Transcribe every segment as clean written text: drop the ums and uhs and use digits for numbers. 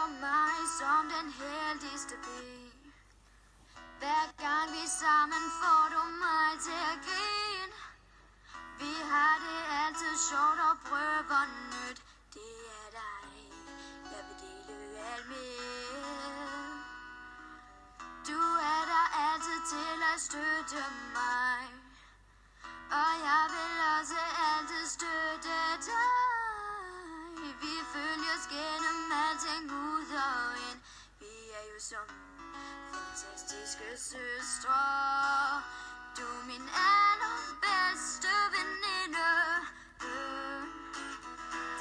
føler mig som den heldigste pige. Hver gang vi sammen får du mig til at grine. Vi har det altid sjovt og prøver nyt. Det er dig, jeg vil dele alt med. Du er der altid til at støtte mig, og jeg vil også altid støtte dig. Vi følges gennem alting ud og ind. Vi er jo som fantastiske søstre. Du er min allerbedste veninde.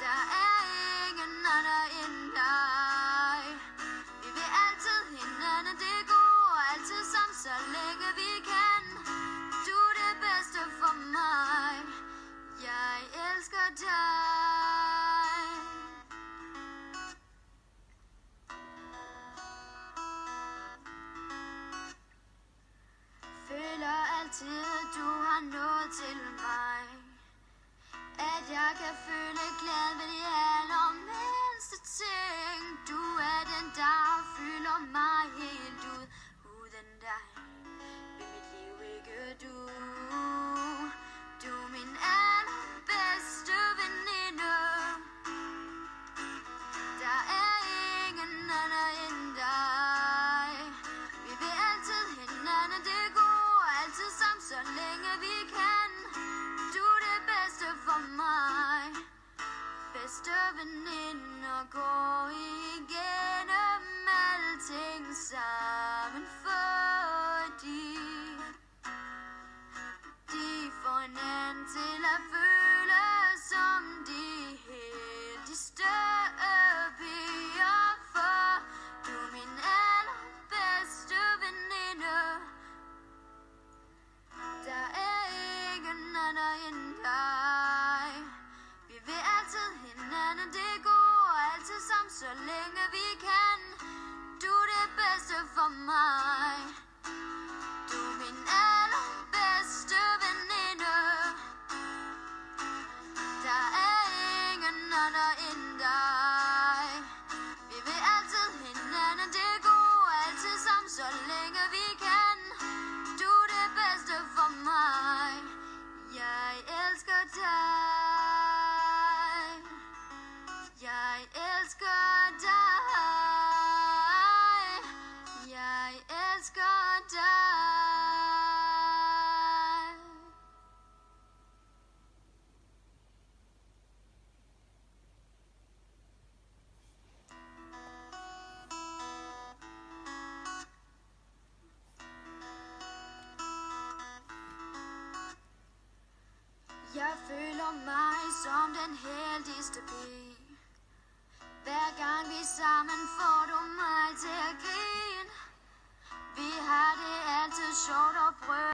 Der er ingen andre end dig. Vi vil altid hinanden det gode, altid sammen så længe vi kan. Du er det bedste for mig. Jeg elsker dig. Føler altid, du har nået til mig. At jeg kan føle glæde ved de allermindste ting. Du er den, der fylder mig helt ud. Uden dig vil mit liv ikke du. Du er min allerbedste veninde. Der er ingen anden end dig. Vi vil altid hinanden det gode, altid sammen så længe vi kan. Du er det bedste for mig. Bedste veninder går igennem alting sammen, fordi de får hinanden til at føle som de heldigste piger. For du er min allerbedste veninde. Der er ingen anden end dig. Vi vil altid hinanden det gode, altid sammen så længe vi kan. Du er det bedste for mig. Du er min allerbedste veninde. Der er ingen anden end dig. Vi vil altid hinanden det gode, altid sammen så længe vi kan. Du er det bedste for mig. Jeg elsker dig. Jeg elsker dig. Jeg elsker dig. Jeg føler mig som den heldigste pige. Hver gang vi sammen får du mig til at grine. Vi har det altid sjovt og prøve.